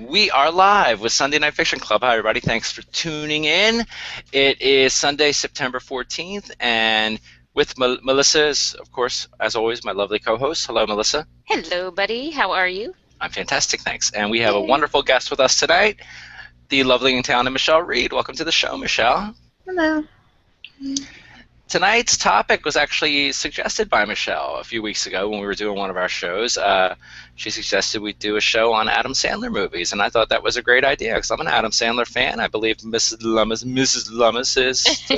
We are live with Sunday Night Fiction Club. Hi, everybody. Thanks for tuning in. It is Sunday, September 14th, and with Melissa is, of course, as always, my lovely co-host. Hello, Melissa. Hello, buddy. How are you? I'm fantastic, thanks. And we have a wonderful guest with us tonight, the lovely and talented Michelle Reed. Welcome to the show, Michelle. Hello. Tonight's topic was actually suggested by Michelle a few weeks ago when we were doing one of our shows. She suggested we do a show on Adam Sandler movies, and I thought that was a great idea because I'm an Adam Sandler fan. I believe Mrs. Lummis is.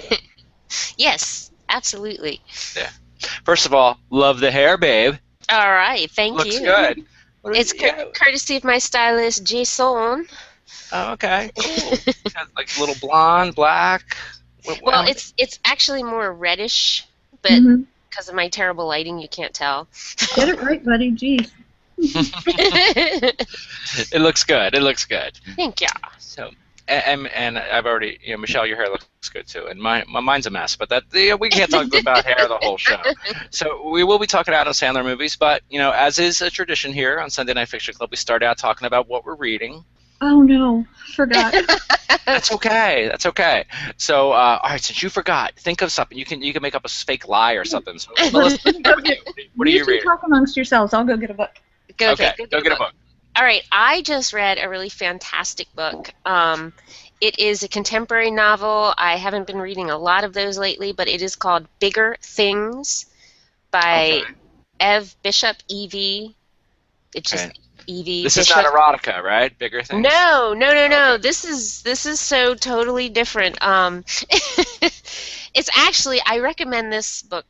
Yes, absolutely. Yeah. First of all, love the hair, babe. All right, thank Looks you. good. It's courtesy of my stylist, Jason. Oh, okay. Cool. Like a little blonde, black. Well, it's actually more reddish, but because of my terrible lighting, you can't tell. Get it right, buddy. Jeez. It looks good. It looks good. Thank you. So, and I've already, Michelle, your hair looks good too, and mine's a mess. But we can't talk about hair the whole show. So we will be talking Adam Sandler movies, but as is a tradition here on Sunday Night Fiction Club, we start out talking about what we're reading. Oh no, forgot. That's okay. That's okay. So, all right, since you forgot, think of something. You can make up a fake lie or something. So, Melissa, what are you reading? Talk amongst yourselves. I'll go get a book. Go get a book. All right, I just read a really fantastic book. It is a contemporary novel. I haven't been reading a lot of those lately, but it is called Bigger Things by Ev Bishop, E.V. It's just E.V. This Bishop. is not erotica, right? Bigger Things? No. Okay. This is so totally different. It's actually, I recommend this book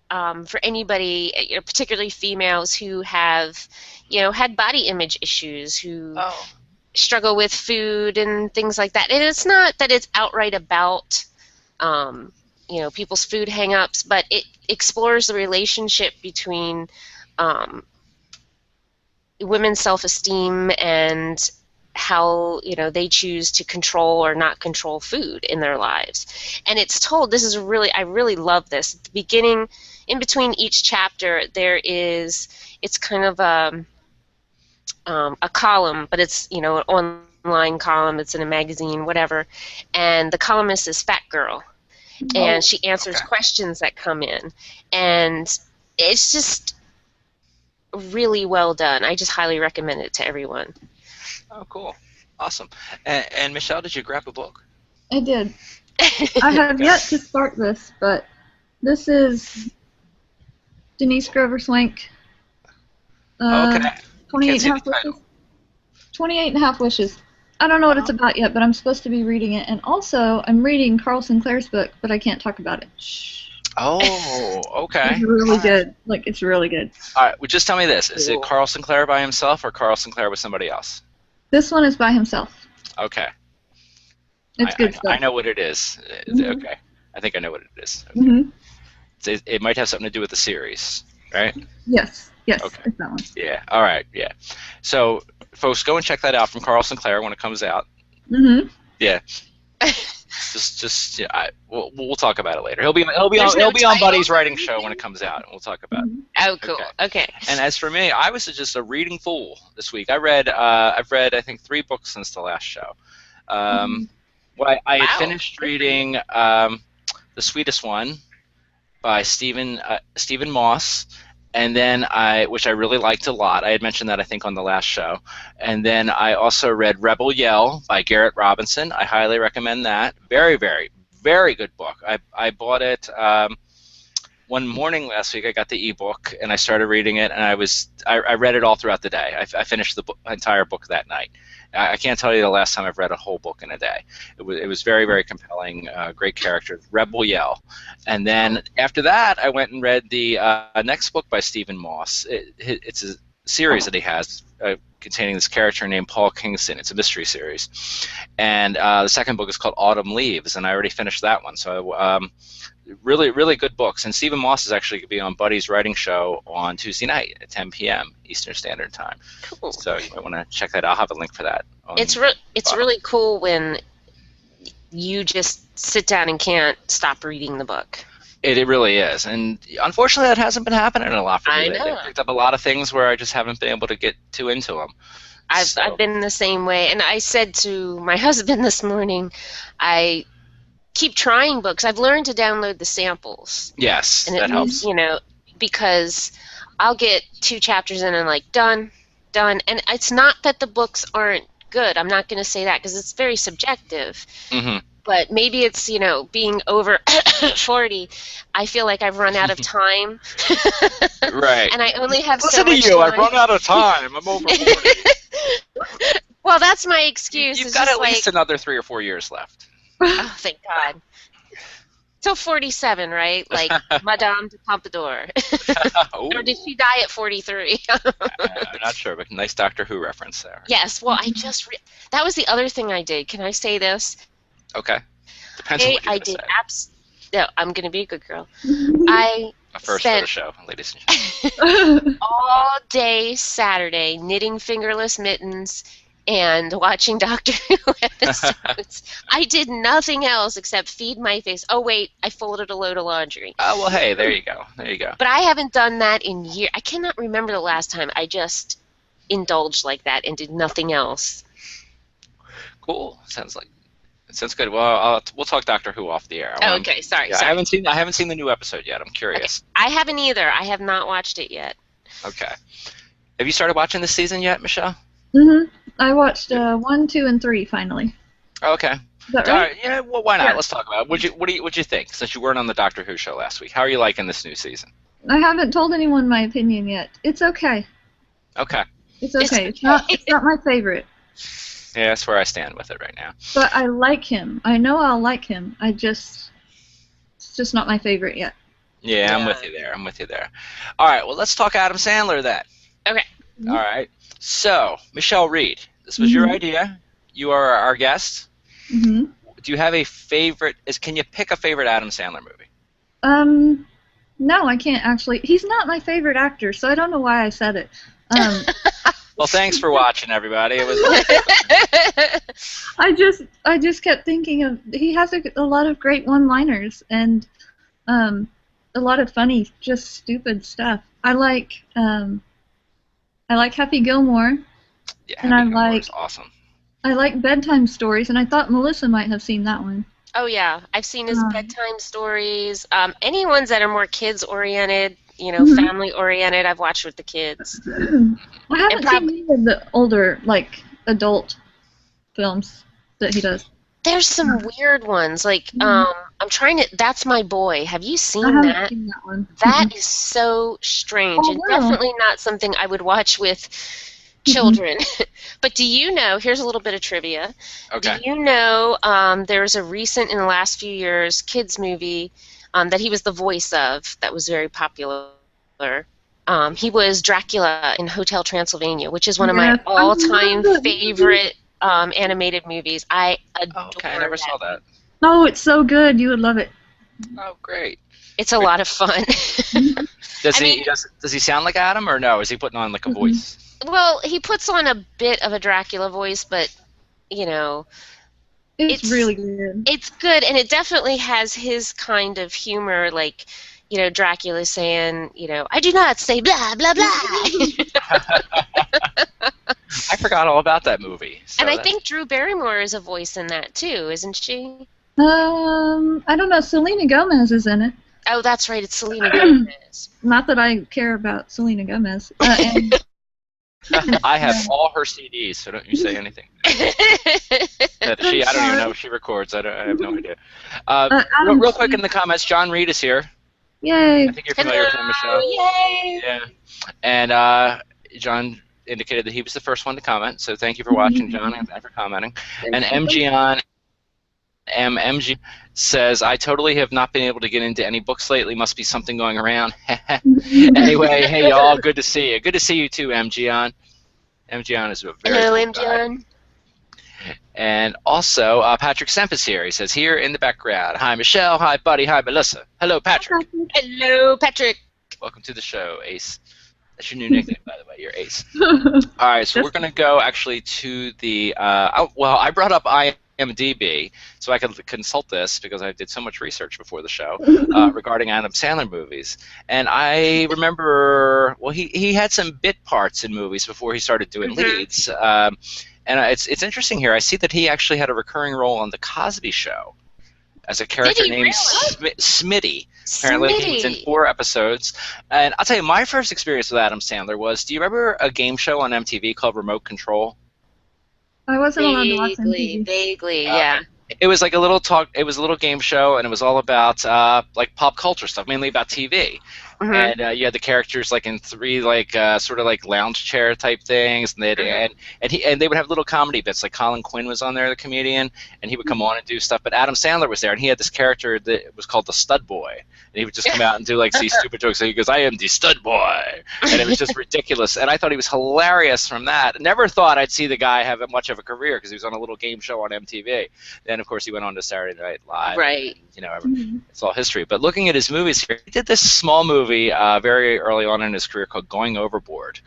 for anybody, particularly females who have, had body image issues, who struggle with food and things like that. And it's not that it's outright about, people's food hang-ups, but it explores the relationship between women's self-esteem and how they choose to control or not control food in their lives. And it's told, I really love this. At the beginning, in between each chapter, it's kind of a column, but it's an online column. It's in a magazine, whatever. And the columnist is Fat Girl, and she answers questions that come in, and it's just really well done. I just highly recommend it to everyone. Oh, cool. Awesome. And Michelle, did you grab a book? I did. I have yet to start this, but this is Denise Grover Swank. 28 and a half wishes. 28 and a half wishes. I don't know what it's about yet, but I'm supposed to be reading it. And also, I'm reading Carl Sinclair's book, but I can't talk about it. Shh. Oh, okay. It's really good. It's really good. All right, well, just tell me this. Is it Carl Sinclair by himself or Carl Sinclair with somebody else? This one is by himself. Okay. It's good stuff. I know what it is. Okay. I think I know what it is. Okay. It might have something to do with the series, right? Yes. Okay. It's that one. Yeah, all right, yeah. So, folks, go and check that out from Carl Sinclair when it comes out. Yeah. We'll talk about it later. He'll be on Buddy's writing show when it comes out, and we'll talk about it. Oh, cool. Okay. And as for me, I was just a reading fool this week. I've read I think 3 books since the last show. I had finished reading The Sweetest One by Stephen Moss. And then which I really liked a lot. I had mentioned that I think on the last show. And then I also read Rebel Yell by Garrett Robinson. I highly recommend that. Very, very, very good book. I bought it one morning last week. I got the ebook and I started reading it, and I read it all throughout the day. I finished the entire book that night. I can't tell you the last time I've read a whole book in a day. It was very, very compelling, great character, Rebel Yell. And then after that, I went and read the next book by Stephen Moss. It's a series that he has containing this character named Paul Kingston. It's a mystery series. And the second book is called Autumn Leaves, and I already finished that one. So really, really good books. And Stephen Moss is actually going to be on Buddy's writing show on Tuesday night at 10 p.m. Eastern Standard Time. Cool. So you might want to check that out. I'll have a link for that. It's really cool when you just sit down and can't stop reading the book. It really is. And unfortunately, that hasn't been happening a lot for me. I know. I've picked up a lot of things where I just haven't been able to get too into them. I've been the same way, and I said to my husband this morning, I keep trying books. I've learned to download the samples. Yes, and that helps. You know, because I'll get 2 chapters in and like done, and it's not that the books aren't good. I'm not going to say that because it's very subjective. Mm-hmm. But maybe it's, you know, being over 40, I feel like I've run out of time. Right. And I only have Listen so much to you, time. I've run out of time. I'm over 40. Well, that's my excuse. You've got at least another 3 or 4 years left. Oh, thank God. Till 47, right? Like Madame de Pompadour. Or did she die at 43? I'm not sure, but nice Doctor Who reference there. Yes, well, I just... that was the other thing I did. Can I say this? Okay. Depends on what you're I did no, I'm going to be a good girl. I a first spent for the show, ladies and gentlemen. all day Saturday knitting fingerless mittens and watching Doctor Who episodes. I did nothing else except feed my face. Oh, wait, I folded a load of laundry. Oh, well, hey, there you go. There you go. But I haven't done that in years. I cannot remember the last time I just indulged like that and did nothing else. Cool. Sounds good. Well, we'll talk Doctor Who off the air. Okay, sorry. I haven't seen the new episode yet. I'm curious. Okay. I haven't either. I have not watched it yet. Okay. Have you started watching this season yet, Michelle? Mm-hmm. I watched 1, 2, and 3 finally. Okay. Is that right? All right. Yeah. Well, why not? Yeah. Let's talk about it. What'd you think? Since you weren't on the Doctor Who show last week, how are you liking this new season? I haven't told anyone my opinion yet. It's okay. Okay. It's okay. It's not my favorite. Yeah, that's where I stand with it right now. But I like him. I know I'll like him. It's just not my favorite yet. Yeah, I'm with you there. All right, well, let's talk Adam Sandler then. Okay. All right. So, Michelle Reed, this was your idea. You are our guest. Mm-hmm. Do you have a favorite? Can you pick a favorite Adam Sandler movie? No, I can't actually. He's not my favorite actor, so I don't know why I said it. Well, thanks for watching, everybody. It was. I just kept thinking of he has a lot of great one-liners and a lot of funny, just stupid stuff. I like Happy Gilmore. Yeah, and Happy Gilmore is awesome. I like Bedtime Stories, and I thought Melissa might have seen that one. Oh yeah, I've seen his bedtime stories. Any ones that are more kids-oriented, you know, family-oriented, I've watched with the kids. I haven't seen any of the older, like, adult films that he does. There's some weird ones, like I'm trying to. That's My Boy. Have you seen that? I haven't seen that one. That is so strange, and definitely not something I would watch with children. But do you know, here's a little bit of trivia. Okay. Do you know there was a recent, in the last few years, kids movie that he was the voice of that was very popular? He was Dracula in Hotel Transylvania, which is one of my all-time favorite animated movies. I adore Okay, I never saw that. Oh, it's so good. You would love it. Oh, great. It's a lot of fun. Does he sound like Adam, or no? Is he putting on like a voice? Well, he puts on a bit of a Dracula voice, but, you know... It's really good. It's good, and it definitely has his kind of humor, like, you know, Dracula saying, you know, I do not say blah, blah, blah. I forgot all about that movie. So and I think Drew Barrymore is a voice in that, too, isn't she? I don't know. Selena Gomez is in it. Oh, that's right. It's Selena Gomez. Not that I care about Selena Gomez. I have all her CDs, so don't you say anything. I don't even know if she records. I have no idea. Real quick in the comments, John Reed is here. Yay. I think you're familiar with him, Michelle. Yay. Yeah. And John indicated that he was the first one to comment, so thank you for watching, John, and for commenting. And MG says, I totally have not been able to get into any books lately. Must be something going around. Anyway, hey, y'all. Good to see you. Good to see you, too, MGon. MGon is a very Hello, cool MGon. guy. And also, Patrick Semp is here. He says, here in the background. Hi, Michelle. Hi, Buddy. Hi, Melissa. Hello, Patrick. Hello, Patrick. Welcome to the show, Ace. That's your new nickname, by the way. You're Ace. All right, so we're going to go, actually, to the... well, I brought up IMDb so I could consult this because I did so much research before the show regarding Adam Sandler movies. And I remember, well, he had some bit parts in movies before he started doing leads. And it's interesting here. I see that he actually had a recurring role on The Cosby Show as a character named Smitty. Apparently, he was in 4 episodes. And I'll tell you, my first experience with Adam Sandler was, do you remember a game show on MTV called Remote Control? I wasn't allowed to watch MTV. Vaguely, yeah. It was like a little talk. It was a little game show, and it was all about like pop culture stuff, mainly about TV. And you had the characters like in 3 like sort of like lounge chair type things, and they would have little comedy bits. Like Colin Quinn was on there, the comedian, and he would come on and do stuff. But Adam Sandler was there, and he had this character that was called the Stud Boy, and he would just come out and do like these stupid jokes. So he goes, "I am the Stud Boy," and it was just ridiculous. And I thought he was hilarious from that. Never thought I'd see the guy have much of a career because he was on a little game show on MTV. Then of course he went on to Saturday Night Live. Right. And, you know, it's all history. But looking at his movies here, he did this small movie very early on in his career called Going Overboard.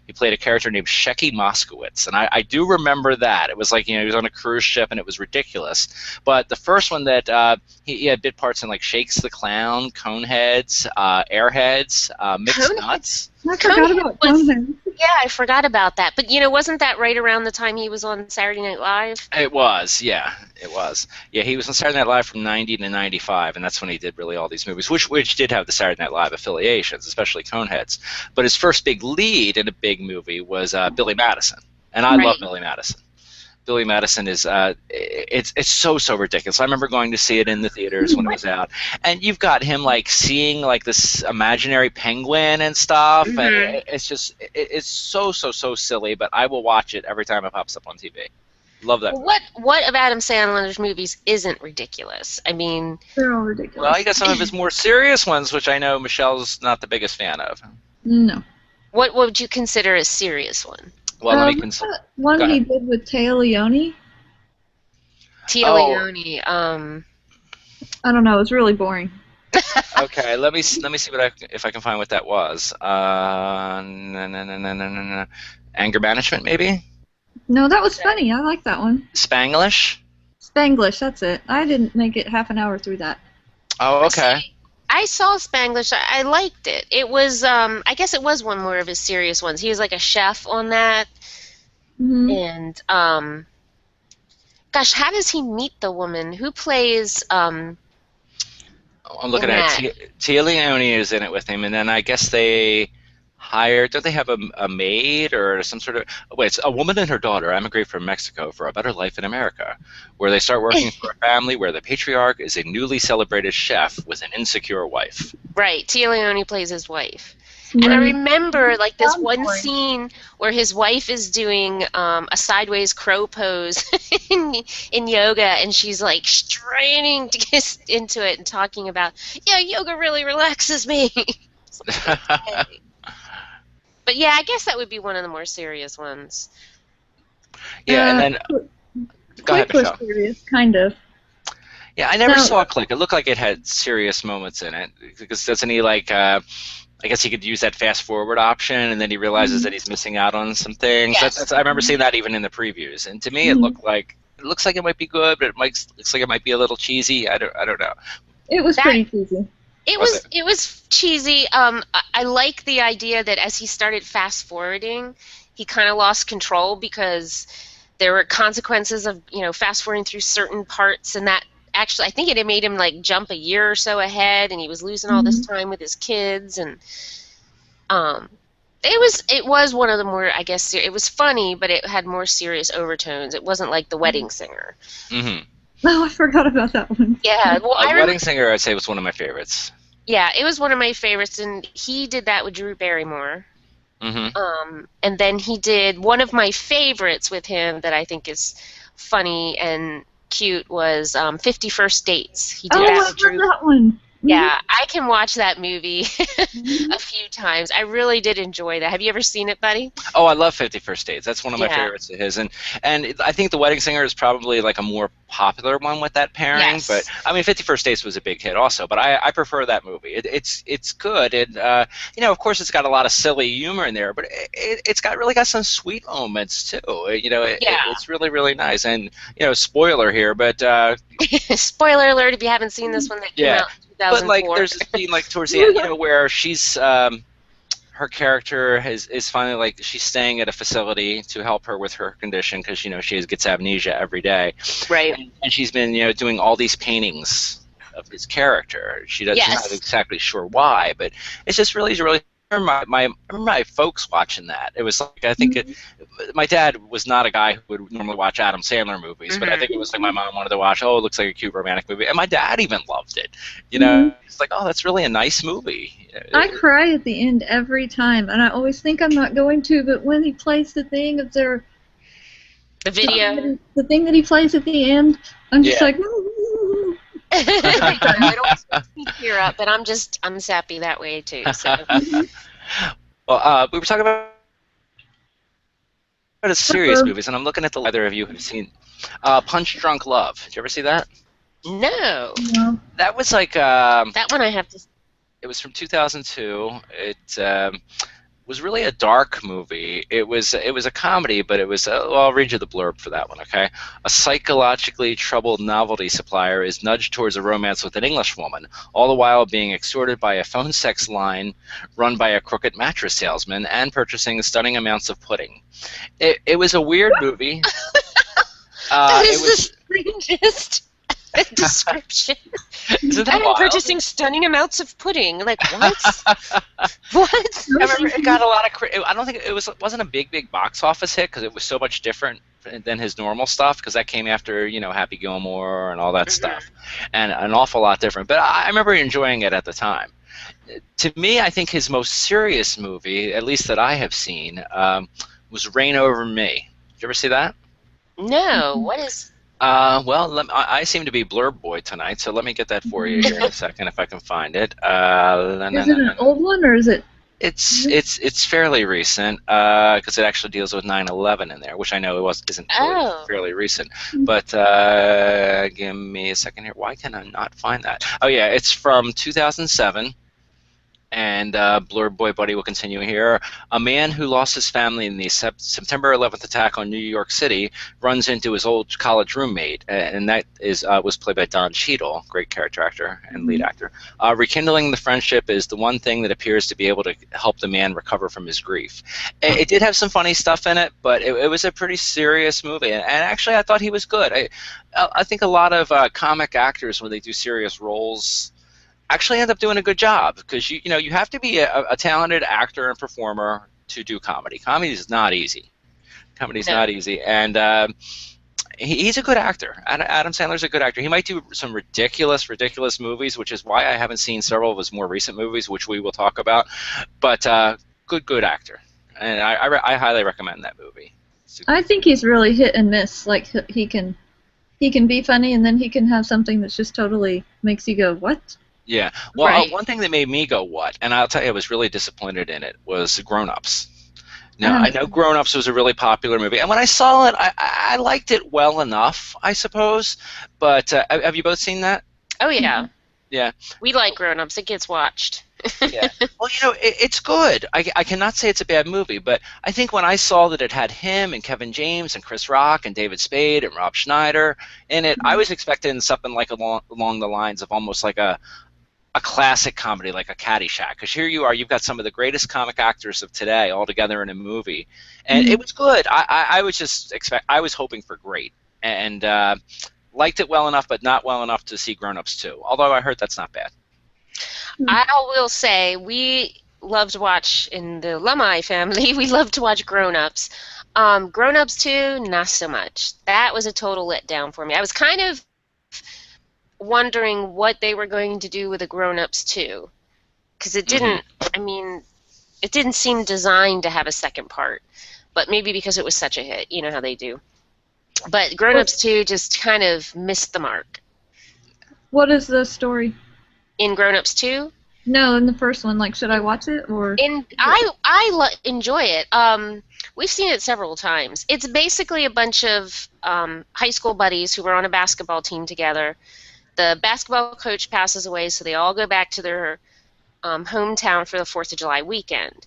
He played a character named Shecky Moskowitz, and I do remember that. It was like, you know, he was on a cruise ship, and it was ridiculous. But the first one that he had bit parts in, like Shakes the Clown, Coneheads, Airheads, Mixed Nuts. I forgot about Coneheads. Yeah, I forgot about that. But, you know, wasn't that right around the time he was on Saturday Night Live? It was, yeah. It was. Yeah, he was on Saturday Night Live from 90 to 95, and that's when he did really all these movies, which did have the Saturday Night Live affiliations, especially Coneheads. But his first big lead in a big movie was Billy Madison, and I love Billy Madison. Billy Madison is it's so ridiculous. I remember going to see it in the theaters when it was out, and you've got him like seeing like this imaginary penguin and stuff, and it's just it's so silly. But I will watch it every time it pops up on TV. Love that. What of Adam Sandler's movies isn't ridiculous? I mean, they're all ridiculous. Well, you got some of his more serious ones, which I know Michelle's not the biggest fan of. No. What would you consider a serious one? Well, let me consider. One he did with Téa Leoni. Téa Leoni. I don't know. It was really boring. Okay, let me see if I can find what that was. Anger Management, maybe. No, that was funny. I like that one. Spanglish. Spanglish. That's it. I didn't make it half an hour through that. Oh, okay. I saw Spanglish. I liked it. It was, I guess it was one more of his serious ones. He was like a chef on that. And, gosh, how does he meet the woman? Who plays, I'm looking at it. Téa Leoni is in it with him, and then I guess they hired, don't they have a maid or some sort of, wait, it's a woman and her daughter emigrate from Mexico for a better life in America, where they start working for a family where the patriarch is a newly celebrated chef with an insecure wife. Right, Téa Leoni plays his wife. And I remember like this one scene where his wife is doing a sideways crow pose in yoga, and she's like straining to get into it and talking about, yeah, yoga really relaxes me. But yeah, I guess that would be one of the more serious ones. Yeah, and then go ahead, Michelle. Serious, kind of. Yeah, I never saw Click. It looked like it had serious moments in it, because doesn't he like? I guess he could use that fast forward option, and then he realizes that he's missing out on some things. Yes. I remember seeing that even in the previews, and to me, it looks like it might be good, but looks like it might be a little cheesy. I don't know. It was pretty cheesy. It was cheesy. I like the idea that as he started fast forwarding, he kind of lost control because there were consequences of fast forwarding through certain parts, and that actually I think it had made him like jump a year or so ahead, and he was losing all this time with his kids, and it was one of the more, I guess, it was funny, but it had more serious overtones. It wasn't like The Wedding Singer. Oh, I forgot about that one. Yeah, well, Wedding Singer, I'd say, was one of my favorites. Yeah, it was one of my favorites, and he did that with Drew Barrymore. And then he did one of my favorites with him that I think is funny and cute was 50 First Dates. He did I love that one. Yeah, I can watch that movie a few times. I really did enjoy that. Have you ever seen it, Buddy? Oh, I love 50 First Dates. That's one of my Yeah. favorites of his, and I think The Wedding Singer is probably like a more popular one with that pairing. Yes. But I mean, 50 First Dates was a big hit also. But I prefer that movie. It's good, and you know, of course, it's got a lot of silly humor in there, but it's really got some sweet moments too. You know, it's really nice. And you know, spoiler here, but spoiler alert if you haven't seen this one that came out. But like, there's a scene like towards the end, you know, where she's her character is finally like she's staying at a facility to help her with her condition because you know she gets amnesia every day, right? And she's been doing all these paintings of his character. She's not exactly sure why, but it's just really. I remember my folks watching that. It was like I think my dad was not a guy who would normally watch Adam Sandler movies, but I think it was like my mom wanted to watch. Oh, it looks like a cute romantic movie, and my dad even loved it. You know, it's like, oh, that's really a nice movie. I cry at the end every time, and I always think I'm not going to, but when he plays the thing of the thing that he plays at the end, I'm just like. I don't tear up, but I'm sappy that way too. So. Well, we were talking about serious movies, and I'm looking at the either of you have seen Punch Drunk Love. Did you ever see that? No. That was like that one I have to. It was from 2002. It was really a dark movie. It was a comedy, but it was well, I'll read you the blurb for that one, okay? A psychologically troubled novelty supplier is nudged towards a romance with an English woman, all the while being extorted by a phone sex line run by a crooked mattress salesman and purchasing stunning amounts of pudding. It was a weird movie. That is the strangest description. Isn't that wild? Purchasing stunning amounts of pudding. Like, what? What? I remember it got a lot of. I don't think it wasn't a big box office hit because it was so much different than his normal stuff. Because that came after Happy Gilmore and all that stuff, and an awful lot different. But I remember enjoying it at the time. To me, I think his most serious movie, at least that I have seen, was Reign Over Me. Did you ever see that? No. What is? Well, I seem to be Blurb Boy tonight, so let me get that for you here in a second if I can find it. Is it an old one or is it? It's fairly recent because it actually deals with 9/11 in there, which I know isn't really fairly recent. But give me a second here. Why can I not find that? Oh yeah, it's from 2007. And Blurb Boy Buddy will continue here. A man who lost his family in the September 11th attack on New York City runs into his old college roommate, and that was played by Don Cheadle, great character actor and lead actor. Rekindling the friendship is the one thing that appears to be able to help the man recover from his grief. It did have some funny stuff in it, but it was a pretty serious movie, and actually I thought he was good. I think a lot of comic actors, when they do serious roles, actually end up doing a good job because you have to be a talented actor and performer to do comedy. Comedy is not easy. Comedy's not easy, and he's a good actor. Adam Sandler's a good actor. He might do some ridiculous movies, which is why I haven't seen several of his more recent movies, which we will talk about. But good actor, and I highly recommend that movie. I think he's really hit and miss. Like he can be funny, and then he can have something that's just totally makes you go, what? Yeah. Well, one thing that made me go, what? And I'll tell you, I was really disappointed in it, was Grown Ups. Now, I know Grown Ups was a really popular movie, and when I saw it, I liked it well enough, I suppose. But have you both seen that? Oh, yeah. Yeah. We like Grown Ups. It gets watched. Yeah. Well, it's good. I cannot say it's a bad movie, but I think when I saw that it had him and Kevin James and Chris Rock and David Spade and Rob Schneider in it, I was expecting something like along the lines of almost like a classic comedy like a Caddyshack, because here you are, you've got some of the greatest comic actors of today all together in a movie, and it was good. I was hoping for great, and liked it well enough, but not well enough to see Grown Ups 2, although I heard that's not bad. I will say we loved to watch, in the Lummi family, we loved to watch Grown Ups. Grown Ups 2, not so much. That was a total letdown for me. I was kind of wondering what they were going to do with the Grown Ups 2, because it didn't. I mean, it didn't seem designed to have a second part, but maybe because it was such a hit, you know how they do. But Grown Ups 2 just kind of missed the mark. What is the story? In Grown Ups 2? No, in the first one. Like, should I watch it or? Enjoy it. We've seen it several times. It's basically a bunch of high school buddies who were on a basketball team together. The basketball coach passes away, so they all go back to their hometown for the 4th of July weekend.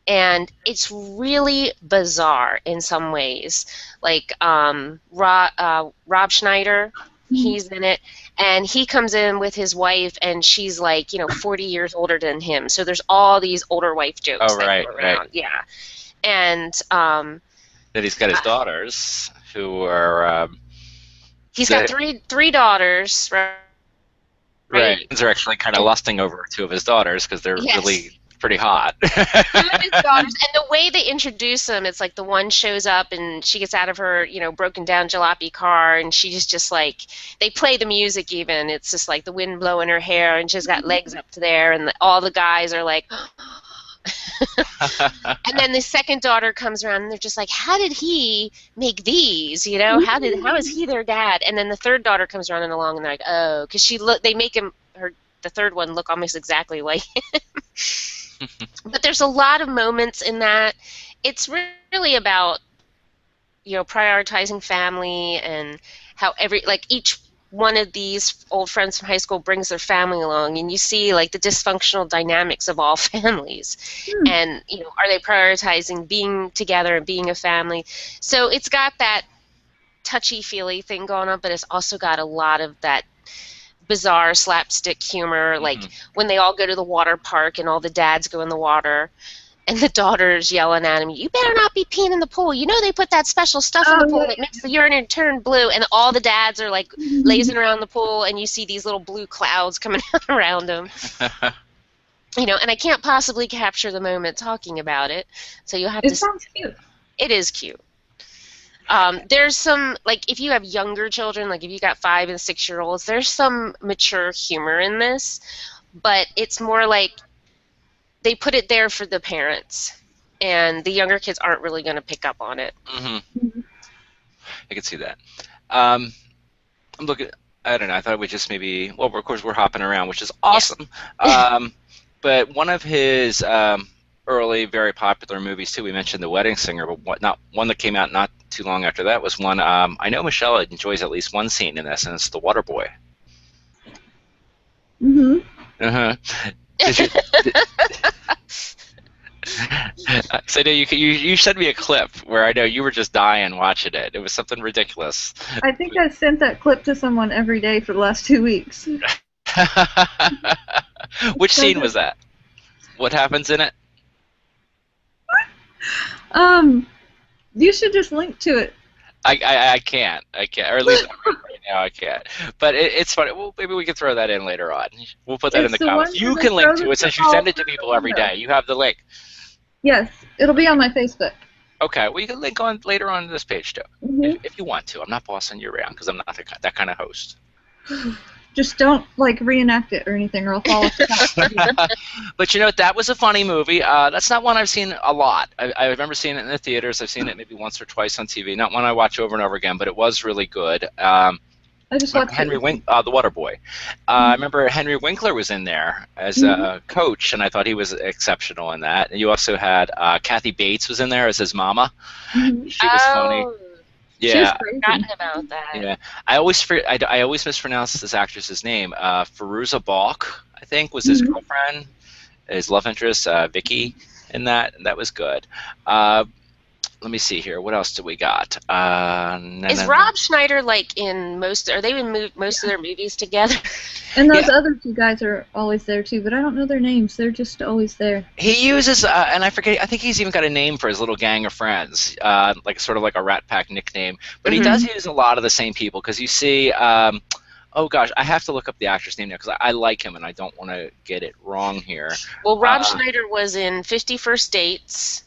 And it's really bizarre in some ways. Like Rob Schneider, he's in it, and he comes in with his wife, and she's like, 40 years older than him. So there's all these older wife jokes that go around. Right. Yeah. And then he's got his daughters who are. He's got three daughters, right? Right. They're actually kind of lusting over 2 of his daughters because they're really pretty hot. Him and his daughters, and the way they introduce them, it's like the one shows up and she gets out of her, broken down jalopy car, and she's just like, they play the music even. It's just like the wind blowing her hair, and she's got legs up to there, and all the guys are like. And then the second daughter comes around and they're just like, how did he make these, how is he their dad? And then the third daughter comes running along and they're like, oh, because they make the third one look almost exactly like him. But there's a lot of moments in that. It's really about prioritizing family and how each one of these old friends from high school brings their family along, and you see like the dysfunctional dynamics of all families. And are they prioritizing being together and being a family? So it's got that touchy-feely thing going on, but it's also got a lot of that bizarre slapstick humor, like when they all go to the water park and all the dads go in the water and the daughter's yelling at him, you better not be peeing in the pool. They put that special stuff in the pool that makes the urine turn blue. And all the dads are like lazing around the pool, and you see these little blue clouds coming out around them. And I can't possibly capture the moment talking about it, so you'll have to. It sounds cute. It is cute. There's some, like, if you have younger children, like if you got 5 and 6-year-olds, there's some mature humor in this, but it's more like they put it there for the parents, and the younger kids aren't really going to pick up on it. I can see that. I'm looking. I don't know. I thought we just maybe. Well, of course, we're hopping around, which is awesome. Yeah. But one of his early, very popular movies too. We mentioned The Wedding Singer, but not one that came out not too long after that was one. I know Michelle enjoys at least one scene in this, and it's The Waterboy. So you sent me a clip where I know you were just dying watching it. It was something ridiculous. I think I sent that clip to someone every day for the last 2 weeks. Which scene was that? What happens in it? You should just link to it. I can't, or at least right now I can't. But it's funny. Well, maybe we can throw that in later on. We'll put that in the comments. You can link to it since you send it to people every day. You have the link. Yes, it'll be on my Facebook. Okay, well you can link on later on this page too, if you want to. I'm not bossing you around because I'm not that kind of host. Just don't reenact it or anything, or I'll fall off the top. But that was a funny movie. That's not one I've seen a lot. I remember seeing it in the theaters. I've seen it maybe once or twice on TV. Not one I watch over and over again, but it was really good. I just watched The Waterboy. I remember Henry Winkler was in there as a coach, and I thought he was exceptional in that. And you also had Kathy Bates was in there as his mama. She was funny. Yeah, I've forgotten about that. Yeah, I always mispronounce this actress's name. Fairuza Balk, I think, was his girlfriend, his love interest, Vicky, in that. And that was good. Let me see here. What else do we got? Is Rob Schneider in most? Are they in most of their movies together? And those other 2 guys are always there too, but I don't know their names. They're just always there. He uses, and I forget. I think he's even got a name for his little gang of friends, sort of like a Rat Pack nickname. But he does use a lot of the same people because you see. Oh gosh, I have to look up the actor's name now because I like him and I don't want to get it wrong here. Well, Rob Schneider was in 50 First Dates.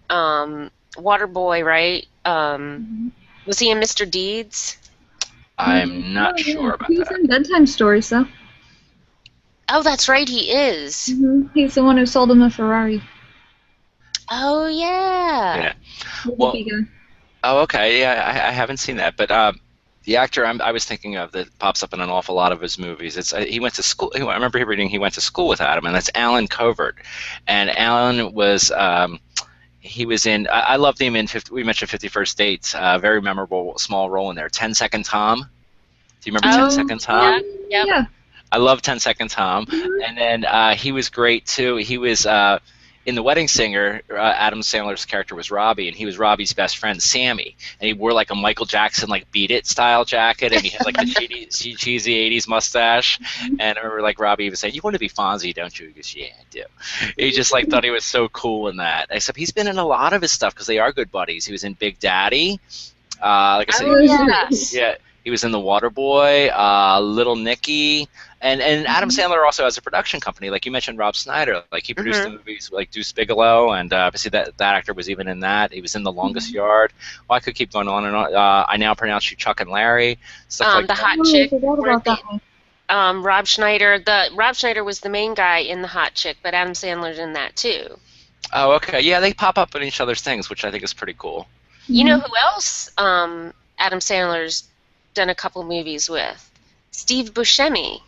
Waterboy, right? Was he in Mr. Deeds? I'm not sure about that. He's in Bedtime Stories, though. Oh, that's right, he is. He's the one who sold him a Ferrari. Oh, yeah. Well, oh, okay. Yeah, I haven't seen that, but The actor I was thinking of that pops up in an awful lot of his movies. He went to school. I remember reading he went to school with Adam, and that's Alan Covert. And Alan was he was in. I loved him in. We mentioned 51st Dates. Very memorable small role in there. 10-Second Tom. Do you remember 10-Second Tom? Yeah. I love 10-Second Tom. And then he was great too. He was in The Wedding Singer. Adam Sandler's character was Robbie, and he was Robbie's best friend, Sammy. And he wore like a Michael Jackson like Beat It style jacket, and he had like the cheesy 80s mustache. And I remember like Robbie was saying, "You want to be Fonzie, don't you?" He goes, "Yeah, I do." He just like thought he was so cool in that. Except he's been in a lot of his stuff because they are good buddies. He was in Big Daddy. Like I said, yeah. He was in The Waterboy, Little Nicky, and Adam Sandler also has a production company. Like you mentioned, Rob Schneider. Like he produced the movies like Deuce Bigalow, and obviously that actor was even in that. He was in The Longest Yard. Well, I could keep going on and on. I Now Pronounce You Chuck and Larry. Stuff like the that. Hot Chick. Rob Schneider. Rob Schneider was the main guy in The Hot Chick, but Adam Sandler's in that too. Oh, okay. Yeah, they pop up in each other's things, which I think is pretty cool. You know who else Adam Sandler's done a couple movies with? Steve Buscemi.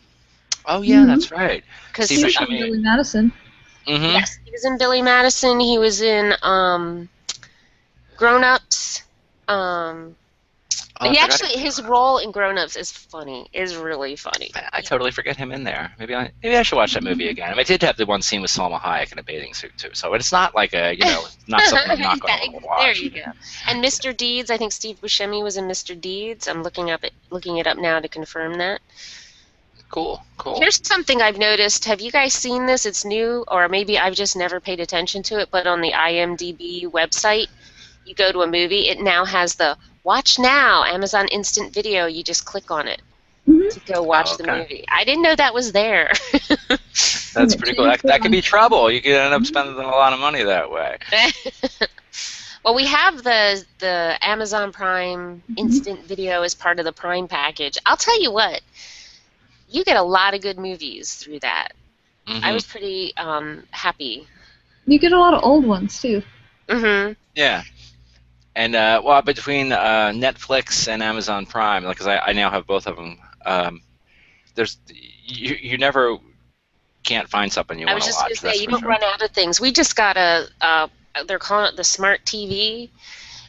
Oh yeah, that's right. Because he was in Billy Madison. Yes, he was in Billy Madison. He was in Grown Ups. His role in Grown Ups is funny. Is really funny. I totally forget him in there. Maybe I should watch that movie again. I mean, I did have the one scene with Salma Hayek in a bathing suit too. So it's not like not something I'm not going to watch. There you go. And Mr. Deeds, I think Steve Buscemi was in Mr. Deeds. I'm looking it up now to confirm that. Cool. Here's something I've noticed. Have you guys seen this? It's new, or maybe I've just never paid attention to it. But on the IMDb website, you go to a movie, it now has the Watch Now, Amazon Instant Video. You just click on it to go watch the movie. I didn't know that was there. That's pretty cool. That could be trouble. You could end up spending a lot of money that way. Well, we have the Amazon Prime Instant Video as part of the Prime package. I'll tell you what, you get a lot of good movies through that. I was pretty happy. You get a lot of old ones, too. Yeah. And well, between Netflix and Amazon Prime, because I now have both of them, you never can't find something you want to watch. I was just going to say, you don't run out of things. We just got they're calling it the Smart TV,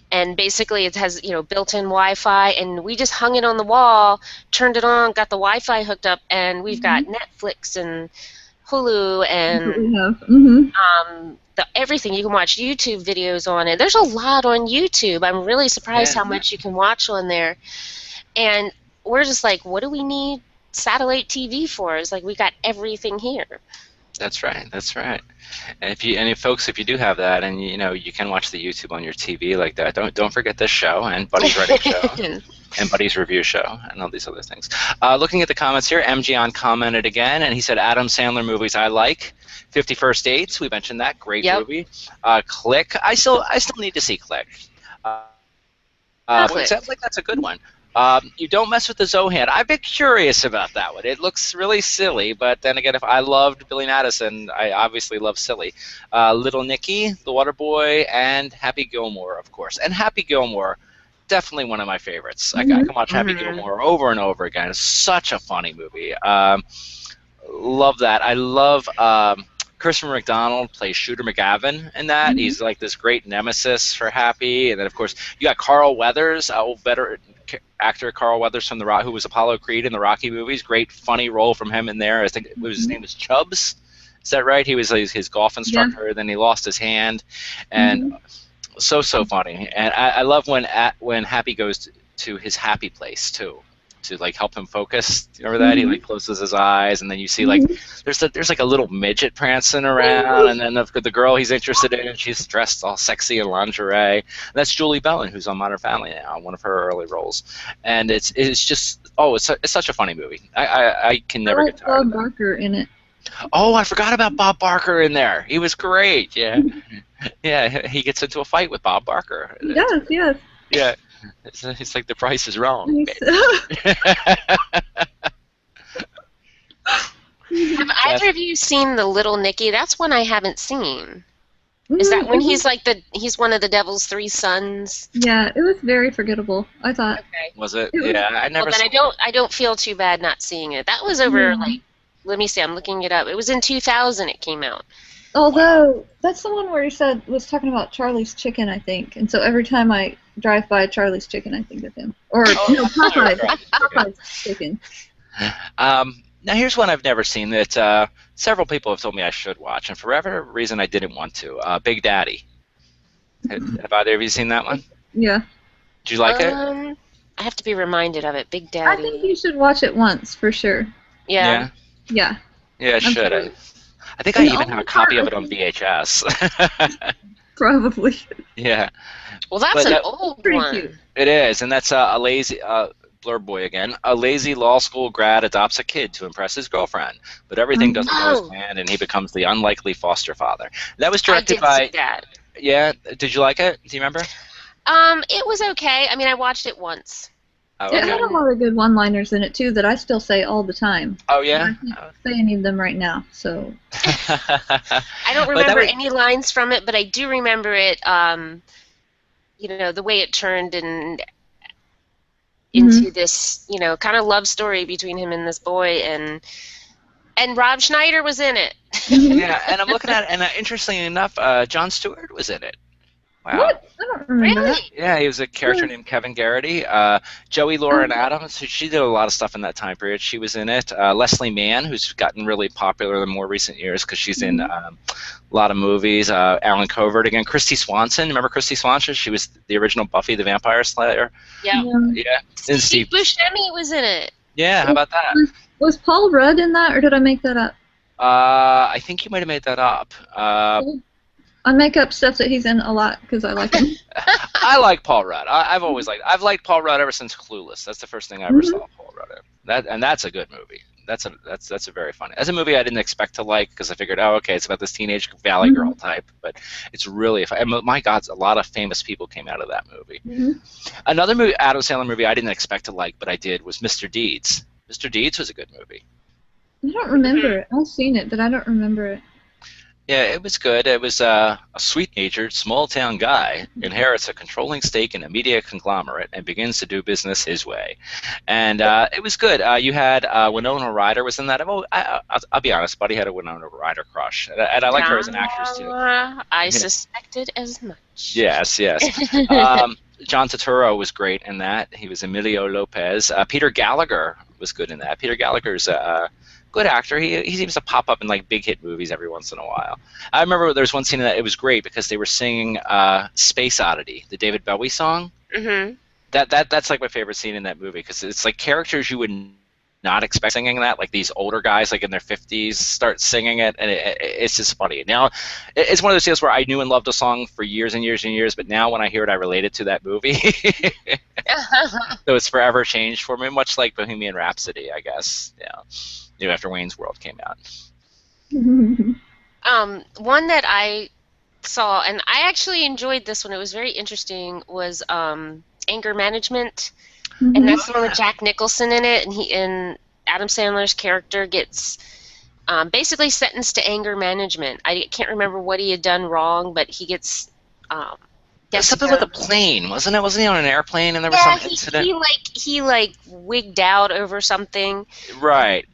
and basically it has built-in Wi-Fi, and we just hung it on the wall, turned it on, got the Wi-Fi hooked up, and we've got Netflix and Hulu and everything. You can watch YouTube videos on it. There's a lot on YouTube. I'm really surprised how much you can watch on there. And we're just like, what do we need satellite TV for? It's like we got everything here. That's right. And if you do have that, and you can watch the YouTube on your TV like that, don't forget this show and Buddy's Writing Show and Buddy's Review Show and all these other things. Looking at the comments here, MGon commented again, and he said Adam Sandler movies I like. 51st Dates, we mentioned that, great movie. Click, I still need to see Click. It sounds like that's a good one. You Don't Mess with the Zohan. I've been curious about that one. It looks really silly, but then again, if I loved Billy Madison, I obviously love silly. Little Nicky, The Waterboy, and Happy Gilmore, of course. And Happy Gilmore, definitely one of my favorites. I can watch Happy Gilmore over and over again. It's such a funny movie. Love that. I love Christopher McDonald plays Shooter McGavin in that. He's like this great nemesis for Happy. And then, of course, you got Carl Weathers, better actor Carl Weathers from who was Apollo Creed in the Rocky movies. Great, funny role from him in there. I think his name was Chubbs. Is that right? He was his golf instructor. Then he lost his hand, and so funny. And I love when Happy goes to his happy place too, to like help him focus. You remember that? He like closes his eyes, and then you see like there's like a little midget prancing around, and then the girl he's interested in, she's dressed all sexy in lingerie. And that's Julie Bellin, who's on Modern Family now, one of her early roles. And it's just it's such a funny movie. I can never get tired of it. Bob Barker in it. Oh, I forgot about Bob Barker in there. He was great. Yeah, yeah. He gets into a fight with Bob Barker. He does. Yes. Yeah. It's like The Price is Wrong. Have either of you seen The Little Nicky? That's one I haven't seen. Is that when he's like he's one of the devil's three sons? Yeah, it was very forgettable, I thought. Okay. Was it? Yeah, I never. Well, then I don't feel too bad not seeing it. That was over like, let me see, I'm looking it up. It was in 2000 it came out. Although that's the one where he was talking about Charlie's Chicken, I think, and so every time I drive by Charlie's Chicken, I think of him. Or no, Popeye's Chicken. Now here's one I've never seen that several people have told me I should watch, and for whatever reason I didn't want to. Big Daddy. Have either of you seen that one? Yeah. Did you like it? I have to be reminded of it. Big Daddy. I think you should watch it once for sure. Yeah. Yeah. Yeah, I should. I think I even have a copy of it on VHS. Probably. Yeah. Well, that's an old one. Cute. It is, and that's a lazy blurb boy again. A lazy law school grad adopts a kid to impress his girlfriend, but everything doesn't go as planned, and he becomes the unlikely foster father. That was directed by. I did see that. Yeah. Did you like it? Do you remember? It was okay. I mean, I watched it once. Oh, okay. It had a lot of good one-liners in it too that I still say all the time. Oh yeah. I can't say any of them right now, so. I don't remember any lines from it, but I do remember it. You know, the way it turned into this, you know, kind of love story between him and this boy, and Rob Schneider was in it. Yeah, and I'm looking at it, and interestingly enough, Jon Stewart was in it. Wow. What? I don't remember. Really? Yeah, he was a character named Kevin Garrity. Joey Lauren Adams, she did a lot of stuff in that time period. She was in it. Leslie Mann, who's gotten really popular in more recent years because she's in a lot of movies. Alan Covert again. Christy Swanson. Remember Christy Swanson? She was the original Buffy the Vampire Slayer. Yeah. Yeah. And Steve Buscemi was in it. Yeah, how about that? Was Paul Rudd in that, or did I make that up? I think you might have made that up. I make up stuff that he's in a lot because I like him. I like Paul Rudd. I've liked Paul Rudd ever since Clueless. That's the first thing I ever saw Paul Rudd in. That's a good movie. That's a very funny. That's a movie I didn't expect to like because I figured, oh, okay, it's about this teenage Valley Girl type, but it's really fun. And my God, a lot of famous people came out of that movie. Another movie, Adam Sandler movie I didn't expect to like, but I did, was Mr. Deeds. Mr. Deeds was a good movie. I don't remember it. I've seen it, but I don't remember it. Yeah, it was good. It was a sweet-natured, small-town guy inherits a controlling stake in a media conglomerate and begins to do business his way. And it was good. You had Winona Ryder was in that. I'll be honest, Buddy had a Winona Ryder crush, and I liked her as an actress too. I suspected as much. Yes, yes. John Turturro was great in that. He was Emilio Lopez. Peter Gallagher was good in that. Peter Gallagher's good actor. He seems to pop up in like big hit movies every once in a while. I remember there was one scene in that it was great because they were singing Space Oddity, the David Bowie song. That's like my favorite scene in that movie because it's like characters you would not expect singing that, like these older guys like in their 50s start singing it, and it's just funny. Now it's one of those deals where I knew and loved a song for years and years and years, but now when I hear it I relate it to that movie. So it's forever changed for me, much like Bohemian Rhapsody, I guess. Yeah. After Wayne's World came out. One that I saw, and I actually enjoyed this one, it was very interesting, was Anger Management. And that's the one with Jack Nicholson in it, and Adam Sandler's character gets basically sentenced to anger management. I can't remember what he had done wrong, but he gets something with a plane, wasn't it? Wasn't he on an airplane and there was some incident? He wigged out over something. Right.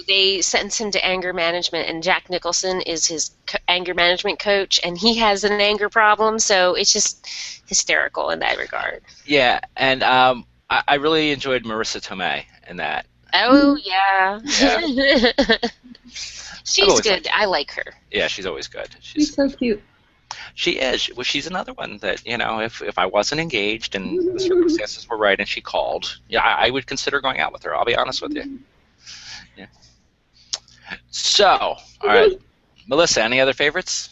They sentenced him to anger management, and Jack Nicholson is his anger management coach, and he has an anger problem, so it's just hysterical in that regard. Yeah, and I really enjoyed Marissa Tomei in that. Oh, yeah. She's good. I like her. Yeah, she's always good. She's so cute. She is. Well, she's another one that, if I wasn't engaged and the circumstances were right and she called, I would consider going out with her. I'll be honest with you. Yeah. So, all right. Melissa, any other favorites?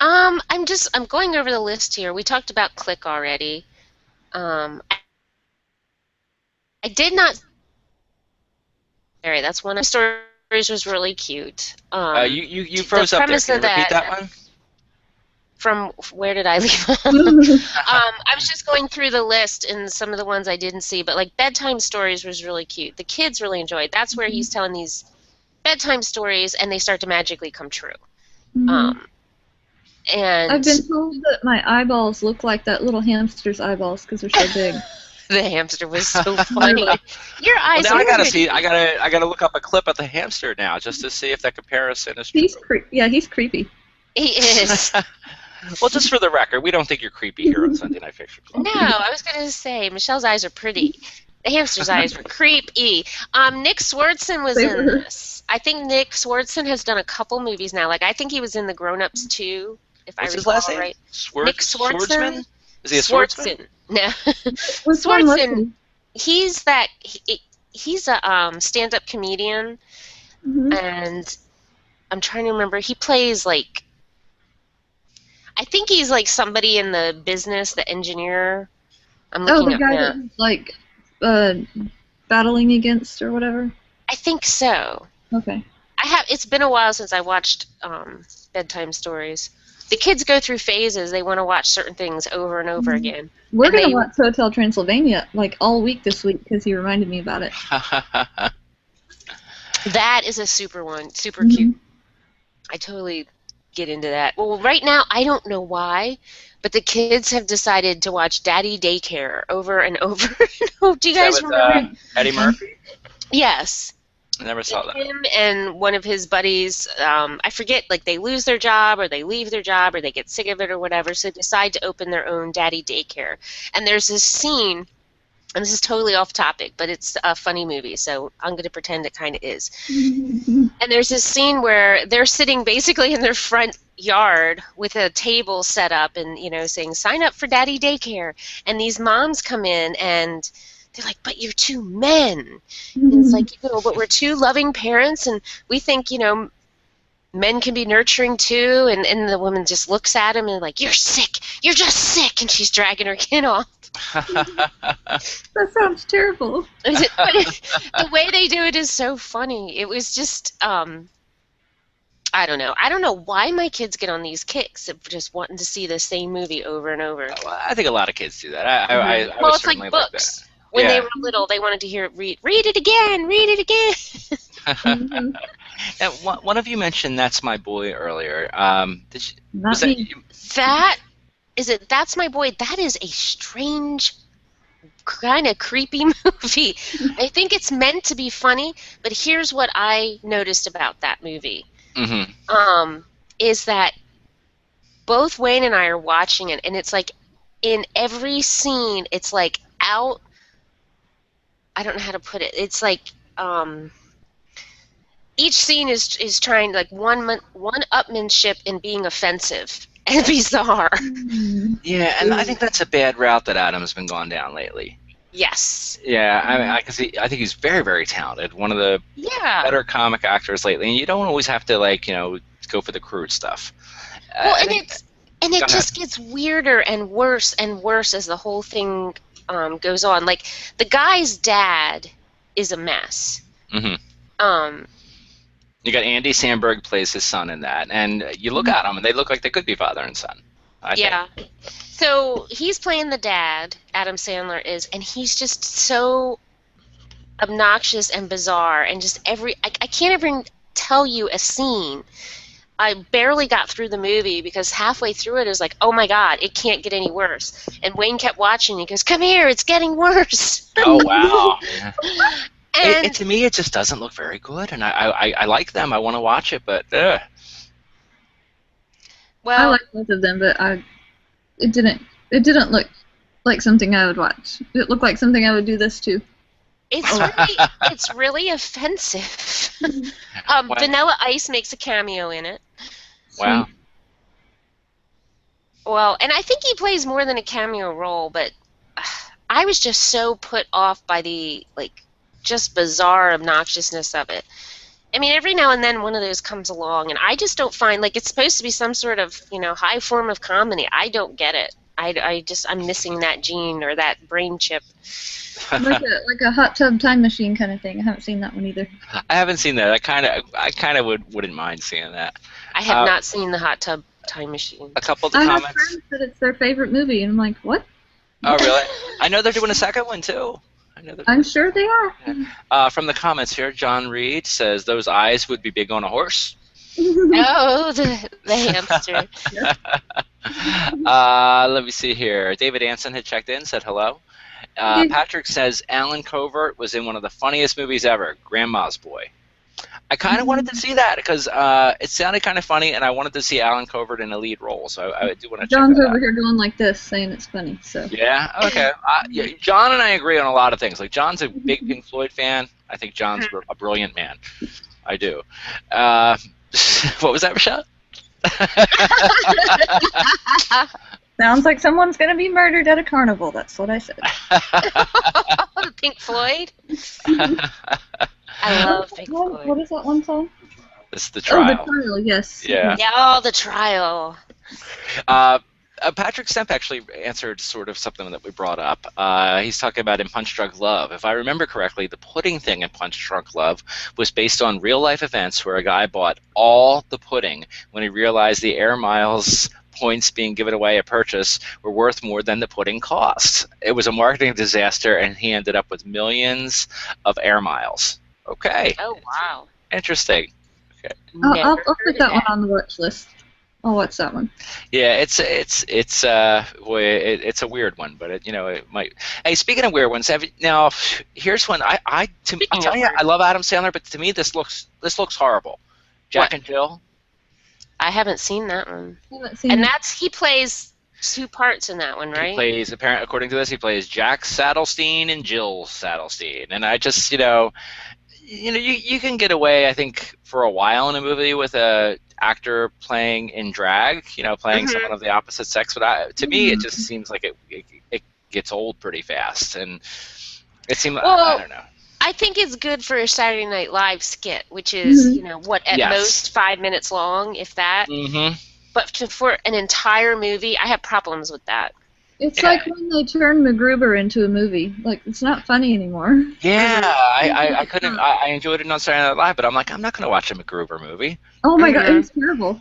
I'm going over the list here. We talked about Click already. I did not. All right, that's one of the stories was really cute. You froze up there. Can you repeat that one? From where did I leave off? I was just going through the list and some of the ones I didn't see, but like Bedtime Stories was really cute. The kids really enjoyed. That's where he's telling these bedtime stories and they start to magically come true. And I've been told that my eyeballs look like that little hamster's eyeballs because they're so big. the hamster was so funny. Your eyes. Well, now I gotta see. I gotta look up a clip of the hamster now just to see if that comparison is true. He's creepy. He is. Well, just for the record, we don't think you're creepy here on Sunday Night Fiction Club. No, I was gonna say Michelle's eyes are pretty. The hamster's eyes were creepy. Nick Swardson was in this. I think Nick Swardson has done a couple movies now. Like I think he was in The Grown Ups too, if What's I his recall last name? right. Nick Swartzman? Swordsman? Is he a swordsman? No. Which one was Swardson. He's a stand-up comedian, and I'm trying to remember. He plays like. I think he's like somebody in the business, the engineer. I'm looking the guy up that's like battling against or whatever? I think so. Okay. It's been a while since I watched bedtime stories. The kids go through phases. They want to watch certain things over and over again. We're going to watch Hotel Transylvania like all week this week because he reminded me about it. That is a super one. Super cute. I totally get into that. Well, right now, I don't know why, but the kids have decided to watch Daddy Daycare over and over and over. Do you guys remember? Eddie Murphy? Yes. I never saw that. Him and one of his buddies, I forget, like they lose their job or they leave their job or they get sick of it or whatever, so they decide to open their own Daddy Daycare. And there's this scene, and this is totally off topic, but it's a funny movie, so I'm going to pretend it kind of is. And there's this scene where they're sitting basically in their front yard with a table set up and, saying, sign up for Daddy Daycare. And these moms come in and they're like, but you're two men. And it's like, but we're two loving parents and we think, men can be nurturing too. And the woman just looks at him and like, you're sick. You're just sick. And she's dragging her kid off. That sounds terrible. But the way they do it is so funny. It was just, I don't know. I don't know why my kids get on these kicks of just wanting to see the same movie over and over. Well, I think a lot of kids do that. I well, was it's like certainly books. Like that. When they were little, they wanted to hear it read it again, read it again. And one of you mentioned That's My Boy earlier. Not me. That's My Boy. That is a strange, kind of creepy movie. I think it's meant to be funny, but here's what I noticed about that movie. Is that both Wayne and I are watching it, and it's like in every scene, it's like out. I don't know how to put it. It's like each scene is trying like one-upmanship in being offensive and bizarre. Yeah, and I think that's a bad route that Adam's been going down lately. Yes. Yeah, I mean, I think he's very, very talented. One of the better comic actors lately, and you don't always have to go for the crude stuff. Well, it just gets weirder and worse as the whole thing goes on. Like the guy's dad is a mess. You got Andy Samberg plays his son in that, and you look at them and they look like they could be father and son. I think. So he's playing the dad, Adam Sandler is, and he's just so obnoxious and bizarre, and just I can't even tell you a scene. I barely got through the movie because halfway through it was like, oh my God, it can't get any worse. And Wayne kept watching. He goes, come here, it's getting worse. Oh wow. And to me, it just doesn't look very good, and I like them. I want to watch it, but well, I like both of them, but it didn't look like something I would watch. It looked like something I would do this too. It's really offensive. Vanilla Ice makes a cameo in it. Wow. Well, and I think he plays more than a cameo role, but I was just so put off by the just bizarre obnoxiousness of it. I mean, every now and then one of those comes along, and I just don't find it's supposed to be some sort of high form of comedy. I don't get it. I'm missing that gene or that brain chip. like a hot tub time machine kind of thing. I haven't seen that one either. I haven't seen that. I kind of wouldn't mind seeing that. I have not seen the hot tub time machine. A couple of the comments. I have friends that it's their favorite movie, and I'm like, what? Oh really? I know they're doing a second one too. I'm sure they are. From the comments here, John Reed says those eyes would be big on a horse. Oh, the hamster. Let me see here. David Anson had checked in, said hello. Patrick says Alan Covert was in one of the funniest movies ever, Grandma's Boy. I kind of wanted to see that because it sounded kind of funny, and I wanted to see Alan Covert in a lead role, so I do want to check that out. John's over here going like this, saying it's funny. So yeah, okay. Yeah, John and I agree on a lot of things. Like John's a big Pink Floyd fan. I think John's a brilliant man. I do. What was that, Michelle? Sounds like someone's going to be murdered at a carnival. That's what I said. Pink Floyd? I love Pink Floyd. What is that one song? It's The Trial. Oh, The Trial, yes. Yeah. Yeah, oh, The Trial. Patrick Stemp actually answered sort of something that we brought up. He's talking about in Punch Drunk Love. If I remember correctly, the pudding thing in Punch Drunk Love was based on real-life events where a guy bought all the pudding when he realized the air miles points being given away at purchase were worth more than the pudding cost. It was a marketing disaster, and he ended up with millions of air miles. Okay. Oh, wow. Interesting. Okay. I'll put that one on the watch list. I'll watch that one. Yeah, it's a weird one, but it might. Hey, speaking of weird ones, now here's one. I'll tell you, I love Adam Sandler, but to me this looks horrible. Jack and Jill. I haven't seen that one. He plays two parts in that one, right? He plays, according to this, he plays Jack Saddlestein and Jill Saddlestein, and I just you can get away, I think, for a while in a movie with a actor playing in drag, playing someone of the opposite sex. But to me, it just seems like it gets old pretty fast, and it seems I don't know. I think it's good for a Saturday Night Live skit, which is most 5 minutes long, if that. Mm-hmm. But for an entire movie, I have problems with that. It's like when they turn MacGruber into a movie. Like, it's not funny anymore. Yeah, I couldn't. I enjoyed it on Saturday Night Live, but I'm like, I'm not going to watch a MacGruber movie. Oh my God, it's terrible.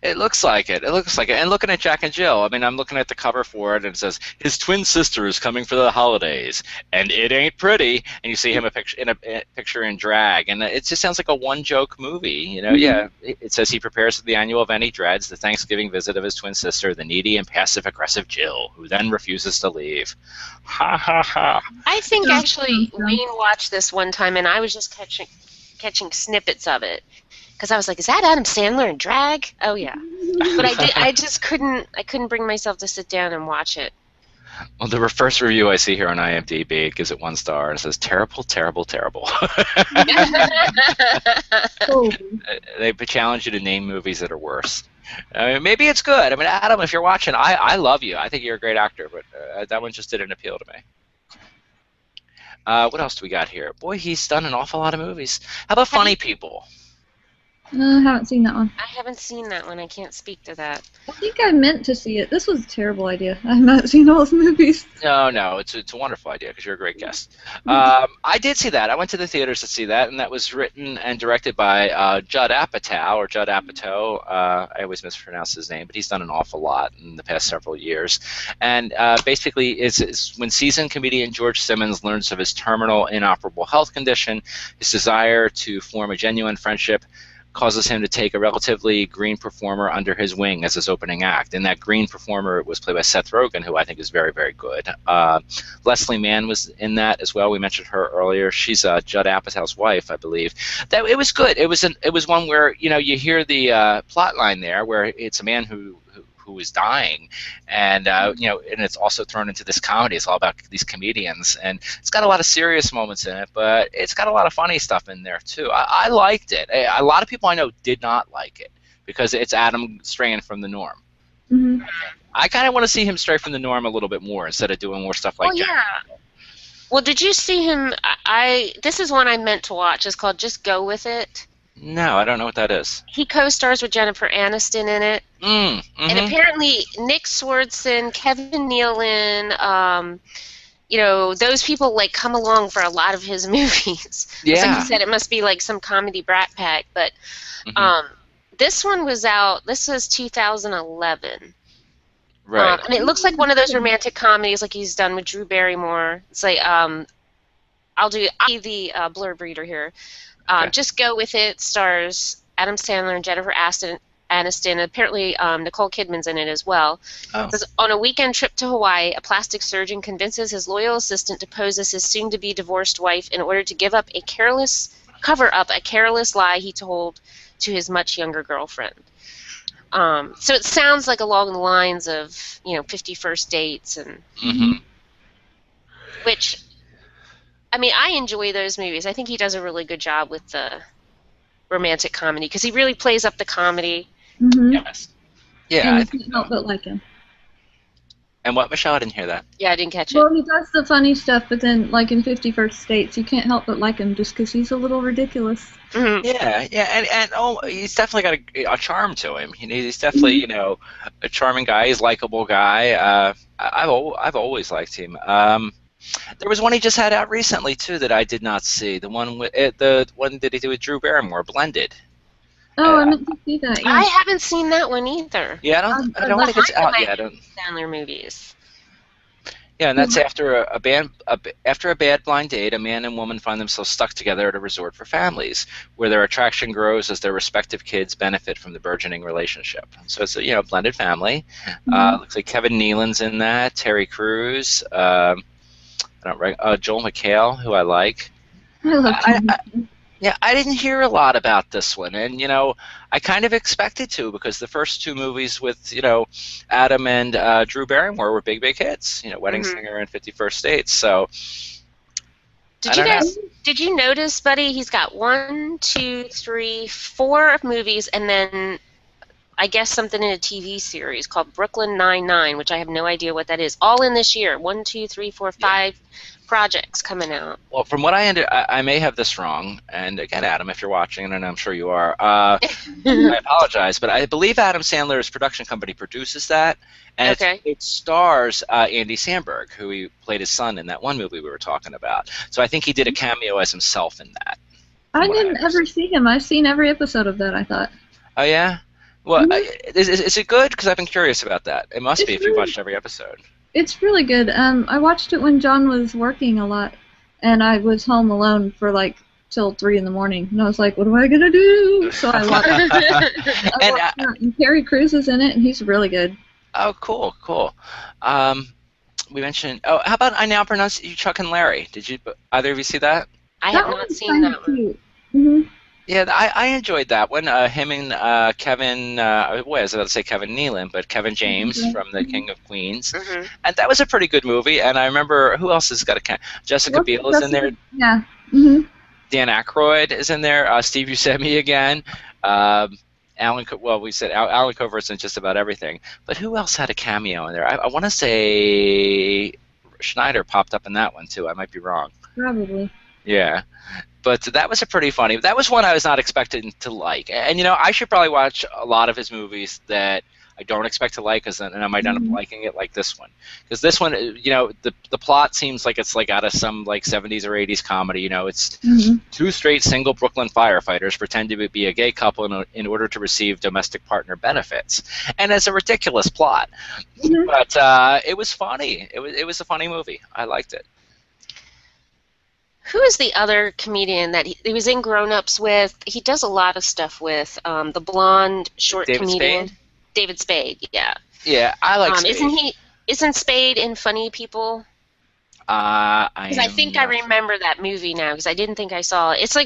It looks like it. It looks like it. And looking at Jack and Jill, I mean, I'm looking at the cover for it, and it says, his twin sister is coming for the holidays, and it ain't pretty. And you see him in a picture in drag, and it just sounds like a one-joke movie. Yeah, it says he prepares for the annual event he dreads, the Thanksgiving visit of his twin sister, the needy and passive-aggressive Jill, who then refuses to leave. Ha, ha, ha. I think, actually, Wayne watched this one time, and I was just catching snippets of it. Because I was like, is that Adam Sandler in drag? Oh yeah, but I just couldn't bring myself to sit down and watch it. Well, the first review I see here on IMDb gives it 1 star and it says terrible, terrible, terrible. They challenge you to name movies that are worse. I mean, maybe it's good. I mean, Adam, if you're watching, I love you. I think you're a great actor, but that one just didn't appeal to me. What else do we got here? Boy, he's done an awful lot of movies. How about Funny People? No, I haven't seen that one. I haven't seen that one. I can't speak to that. I think I meant to see it. This was a terrible idea. I've not seen all those movies. No, it's a wonderful idea because you're a great guest. I did see that. I went to the theaters to see that, and that was written and directed by Judd Apatow, or Judd Apatow. I always mispronounce his name, but he's done an awful lot in the past several years. And basically, it's when seasoned comedian George Simmons learns of his terminal inoperable health condition, his desire to form a genuine friendship causes him to take a relatively green performer under his wing as his opening act. And that green performer was played by Seth Rogen, who I think is very, very good. Leslie Mann was in that as well. We mentioned her earlier. She's Judd Apatow's wife, I believe. It was good. It was one where you hear the plot line there, where it's a man who is dying, and and it's also thrown into this comedy. It's all about these comedians, and it's got a lot of serious moments in it, but it's got a lot of funny stuff in there too. I liked it. A lot of people I know did not like it because it's Adam straying from the norm. Mm-hmm. I kind of want to see him stray from the norm a little bit more instead of doing more stuff like Jack. Well, did you see him? This is one I meant to watch. It's called Just Go With It. No, I don't know what that is. He co-stars with Jennifer Aniston in it. Mm-hmm. And apparently Nick Swardson, Kevin Nealon, those people like come along for a lot of his movies. Yeah. So he said it must be like some comedy brat pack. But this one was out, this was 2011. Right. And it looks like one of those romantic comedies like he's done with Drew Barrymore. It's like, I'll be the blurb reader here. Okay. Just Go With It stars Adam Sandler and Jennifer Aniston. Apparently, Nicole Kidman's in it as well. Oh. It says, on a weekend trip to Hawaii, a plastic surgeon convinces his loyal assistant to pose as his soon-to-be divorced wife in order to cover up a careless lie he told to his much younger girlfriend. So it sounds like along the lines of 50 First Dates and which, I mean, I enjoy those movies. I think he does a really good job with the romantic comedy because he really plays up the comedy. Yes. Yeah, and I you think can't help but like him. And what, Michelle? I didn't hear that. Yeah, I didn't catch it. Well, he does the funny stuff, but then, like in 50 First Dates, you can't help but like him just because he's a little ridiculous. Yeah, and he's definitely got a charm to him. He's definitely, a charming guy. He's a likable guy. I've always liked him. There was one he just had out recently too that I did not see. The one that he did with Drew Barrymore, Blended. Oh, I meant to see that. Yeah. I haven't seen that one either. Yeah, I don't think it's out yet. Sandler movies. Yeah, and that's after a bad blind date, a man and woman find themselves stuck together at a resort for families, where their attraction grows as their respective kids benefit from the burgeoning relationship. So it's a blended family. Looks like Kevin Nealon's in that, Terry Crews, Joel McHale, who I like. I love him. Yeah, I didn't hear a lot about this one, and I kind of expected to because the first two movies with Adam and Drew Barrymore were big hits. Wedding Singer and 50 First Dates. So did you notice, Buddy? He's got 1, 2, 3, 4 movies, and then I guess something in a TV series called Brooklyn Nine-Nine, which I have no idea what that is. All in this year. 1, 2, 3, 4, 5. Projects coming out. Well, from what I may have this wrong, and again, Adam, if you're watching, and I'm sure you are, I apologize, but I believe Adam Sandler's production company produces that, and it stars Andy Samberg, who he played his son in that one movie we were talking about. So I think he did a cameo as himself in that. I didn't ever see him. I've seen every episode of that, I thought. Oh, yeah? Well, is it good? Because I've been curious about that. It must be if you've watched every episode. It's really good. I watched it when John was working a lot, and I was home alone for till 3 in the morning, and I was like, "What am I gonna do?" So I watched it. And Terry Crews is in it, and he's really good. Oh, cool. We mentioned. Oh, how about I now pronounce you Chuck and Larry? Did you either of you see that? I have not seen that one. Yeah, I enjoyed that one. Him and Kevin, I was about to say Kevin Nealon, but Kevin James from The King of Queens. And that was a pretty good movie. And I remember, who else has got a Jessica Biel is in there. Yeah. Dan Aykroyd is in there. Steve Buscemi again. Alan Covert's in just about everything. But who else had a cameo in there? I want to say Schneider popped up in that one, too. I might be wrong. Probably. Yeah. But that was a pretty funny. That was one I was not expecting to like. And I should probably watch a lot of his movies that I don't expect to like, and I might end up liking it, like this one. Because this one, the plot seems like it's out of some 70s or 80s comedy. It's two straight single Brooklyn firefighters pretend to be a gay couple in order to receive domestic partner benefits, and it's a ridiculous plot. But it was funny. It was a funny movie. I liked it. Who is the other comedian that he was in Grown Ups with? He does a lot of stuff with the blonde short comedian. Spade? David Spade, yeah. Yeah, I like Spade. Isn't Spade in Funny People? I think I remember that movie now because I didn't think I saw it. It's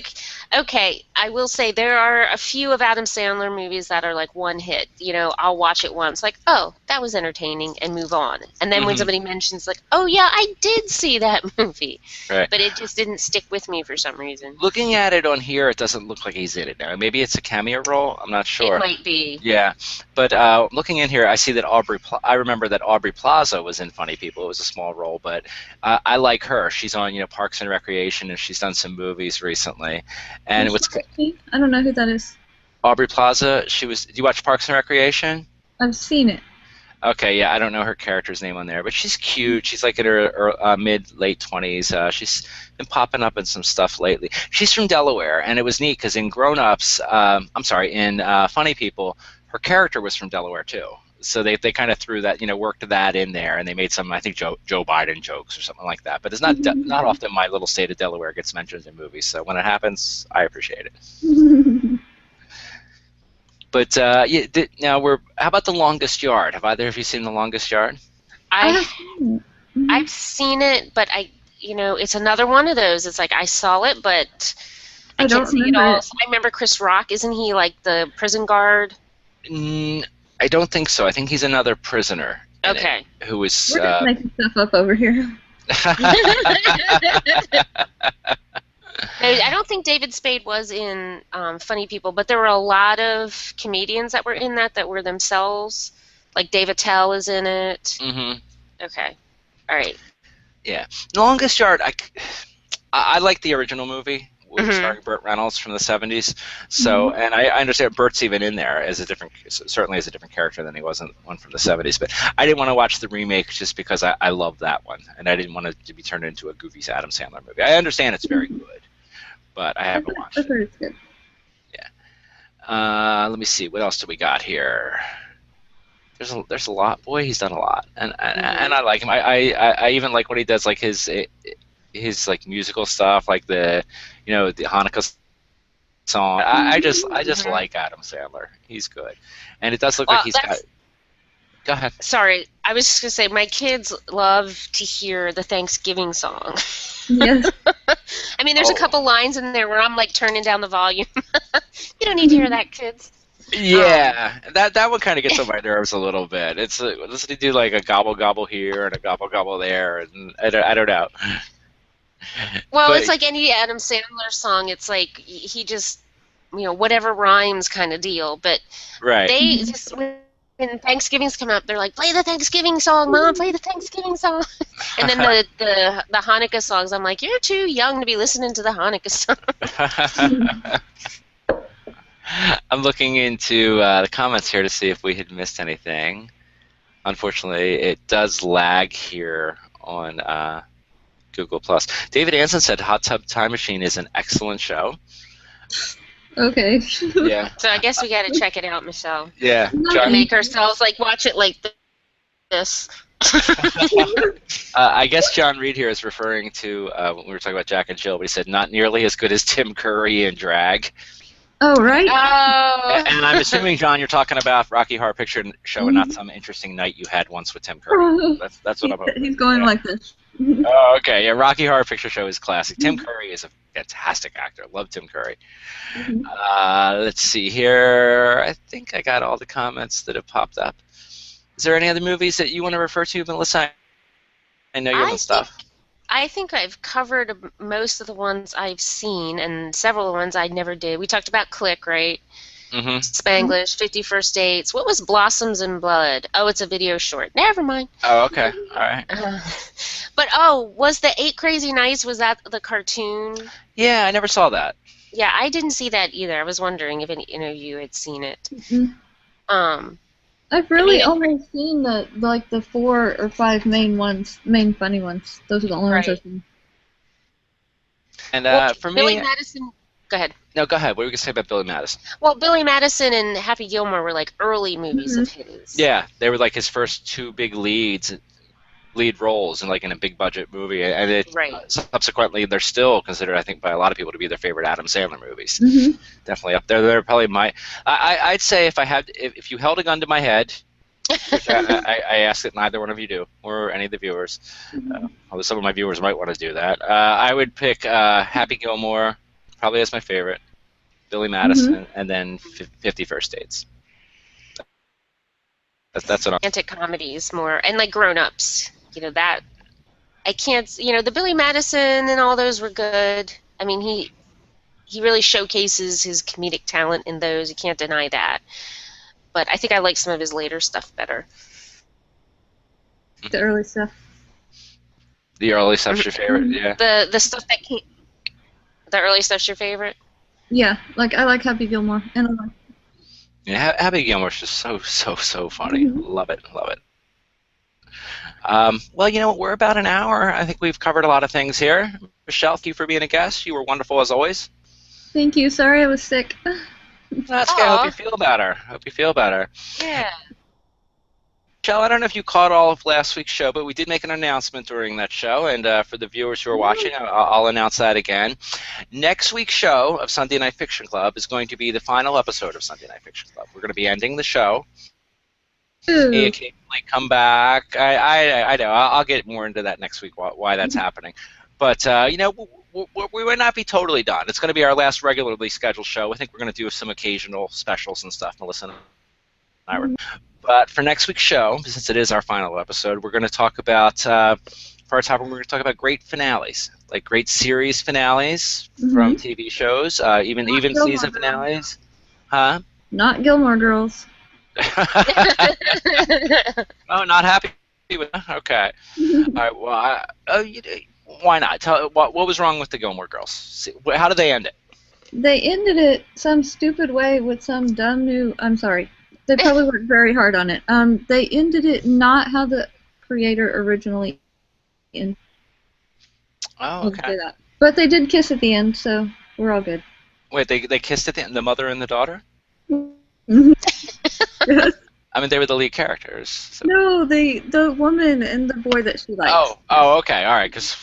okay, I will say there are a few of Adam Sandler movies that are one hit. I'll watch it once, oh, that was entertaining, and move on. And then when somebody mentions, oh, yeah, I did see that movie. Right. But it just didn't stick with me for some reason. Looking at it on here, it doesn't look like he's in it now. Maybe it's a cameo role. I'm not sure. It might be. Yeah. But looking in here, I see that I remember that Aubrey Plaza was in Funny People. It was a small role, but I like her. She's on Parks and Recreation, and she's done some movies recently. And I don't know who that is. Aubrey Plaza. Do you watch Parks and Recreation? I've seen it. Okay, yeah, I don't know her character's name on there, but she's cute. She's in her mid-late 20s. She's been popping up in some stuff lately. She's from Delaware, and it was neat because in Grown-Ups, in Funny People, her character was from Delaware too. So they kind of threw that, worked that in there, and they made some, I think, Joe Biden jokes or something like that. But it's not often my little state of Delaware gets mentioned in movies. So when it happens, I appreciate it. But yeah, now how about The Longest Yard? Have either of you seen The Longest Yard? I've seen it, but it's another one of those. It's like I saw it, but I can't see it all. So I remember Chris Rock. Isn't he like the prison guard? I don't think so. I think he's another prisoner. Okay. Who is? We're just making stuff up over here. I don't think David Spade was in Funny People, but there were a lot of comedians that were in that were themselves. Like Dave Attell is in it. Mm-hmm. Okay. All right. Yeah. The Longest Yard, I like the original movie with starring Burt Reynolds from the 70s. So, and I understand Burt's even in there certainly as a different character than he was in one from the 70s. But I didn't want to watch the remake just because I love that one, and I didn't want it to be turned into a goofy Adam Sandler movie. I understand it's very good, but I haven't watched it. It's good. Yeah. Let me see. What else do we got here? There's a lot. Boy, he's done a lot, and I like him. I even like when he does like his like musical stuff, like the Hanukkah song. I just like Adam Sandler. He's good, and it does look like he's got. Go ahead. Sorry, I was just gonna say my kids love to hear the Thanksgiving song. Yes. I mean, there's a couple lines in there where I'm like turning down the volume. You don't need to hear that, kids. Yeah, that one kind of gets on my nerves a little bit. It's does he do like a gobble gobble here and a gobble gobble there, and I don't know. Well, it's like any Adam Sandler song. It's like he just whatever rhymes kind of deal. But they just when Thanksgiving's come up, they're like, play the Thanksgiving song, Mom, play the Thanksgiving song. And then the Hanukkah songs, I'm like, you're too young to be listening to the Hanukkah song. I'm looking into the comments here to see if we had missed anything. Unfortunately, it does lag here on Google+. David Anson said Hot Tub Time Machine is an excellent show. Okay. Yeah. So I guess we got to check it out, Michelle. Yeah. John, make ourselves watch it like this. I guess John Reed here is referring to when we were talking about Jack and Jill, but he said not nearly as good as Tim Curry in drag. Oh, right. Oh. And I'm assuming, John, you're talking about Rocky Horror Picture Show and not some interesting night you had once with Tim Curry. That's what I'm hoping. He's going like this. Oh, okay. Yeah, Rocky Horror Picture Show is classic. Tim Curry is a fantastic actor. Love Tim Curry. Let's see here. I think I got all the comments that have popped up. Is there any other movies that you want to refer to, Melissa? I know you're on stuff. I think I've covered most of the ones I've seen, and several of the ones I never did. We talked about Click, right? Spanglish, 50 First Dates. What was Blossoms in Blood? Oh, it's a video short. Never mind. Oh, okay. All right. But, was the 8 Crazy Nights, was that the cartoon? Yeah, I never saw that. Yeah, I didn't see that either. I was wondering if any of you had seen it. I've really only seen the 4 or 5 main funny ones. Those are the only ones I've seen. And for me, Billy Madison. Go ahead. No, go ahead. What were you gonna say about Billy Madison? Well, Billy Madison and Happy Gilmore were like early movies of his. Yeah, they were like his first 2 big lead roles in a big budget movie, and subsequently they're still considered, I think, by a lot of people to be their favorite Adam Sandler movies. Definitely up there. They're probably my. I'd say if you held a gun to my head, which I ask that neither one of you do, or any of the viewers, although some of my viewers might want to do that, I would pick Happy Gilmore, probably as my favorite, Billy Madison, and then 50 First Dates. That's what I'm. Romantic comedies more, and like grown-ups. That I can't. The Billy Madison and all those were good. I mean, he really showcases his comedic talent in those. You can't deny that. But I think I like some of his later stuff better. The early stuff. The early stuff's your favorite, yeah. The stuff that came. The early stuff's your favorite. Yeah, I like Happy Gilmore, and I like. Yeah, Happy Gilmore's just so funny. Love it. Well, you know what? We're about an hour. I think we've covered a lot of things here. Michelle, thank you for being a guest. You were wonderful as always. Thank you. Sorry I was sick. That's okay. I hope you feel better. Yeah. Yeah. Michelle, I hope you feel better. Michelle, thank you for being a guest. You were wonderful as always. Thank you. Sorry I was sick. That's okay. I hope you feel better. I hope you feel better. Michelle, thank you for being a guest. You were wonderful as always. Yeah. Michelle, I don't know if you caught all of last week's show, but we did make an announcement during that show, and for the viewers who are watching, I'll announce that again. Next week's show of Sunday Night Fiction Club is going to be the final episode of Sunday Night Fiction Club. We're going to be ending the show. May occasionally come back. I know. I'll get more into that next week, why that's happening. But, you know, we will not be totally done. It's going to be our last regularly scheduled show. I think we're going to do some occasional specials and stuff, Melissa and I were. But for next week's show, since it is our final episode, we're going to talk about, for our topic, we're going to talk about great finales, like great series finales from TV shows, even season finales. Huh? Not Gilmore Girls. Oh, not happy with that? Okay. All right, well, why not? What was wrong with the Gilmore Girls? See, how did they end it? They ended it some stupid way with some dumb new... I'm sorry. They probably worked very hard on it. They ended it not how the creator originally ended. Oh, okay. But they did kiss at the end, so we're all good. Wait, they kissed at the end? The mother and the daughter? Yes. I mean, they were the lead characters. So. No, the woman and the boy that she likes. Oh, okay, all right, because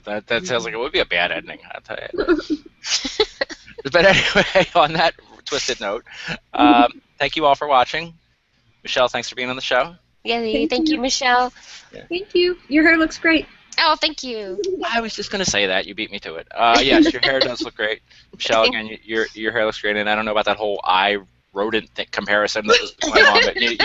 that sounds like it would be a bad ending, I'll tell you. But anyway, on that twisted note, thank you all for watching. Michelle, thanks for being on the show. Yeah, thank you, Michelle. Yeah. Thank you. Your hair looks great. Oh, thank you. I was just going to say that. You beat me to it. Yes, your hair does look great. Michelle, again, your hair looks great, and I don't know about that whole eye rodent comparison that was going on, but you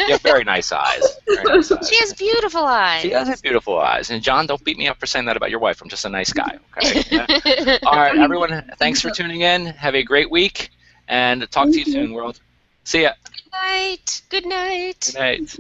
have very nice eyes. Very nice eyes. She has beautiful eyes. She does have beautiful eyes. And John, don't beat me up for saying that about your wife. I'm just a nice guy. Okay. Yeah. All right, everyone. Thanks for tuning in. Have a great week, and talk to you soon, world. See ya. Good night. Good night. Good night.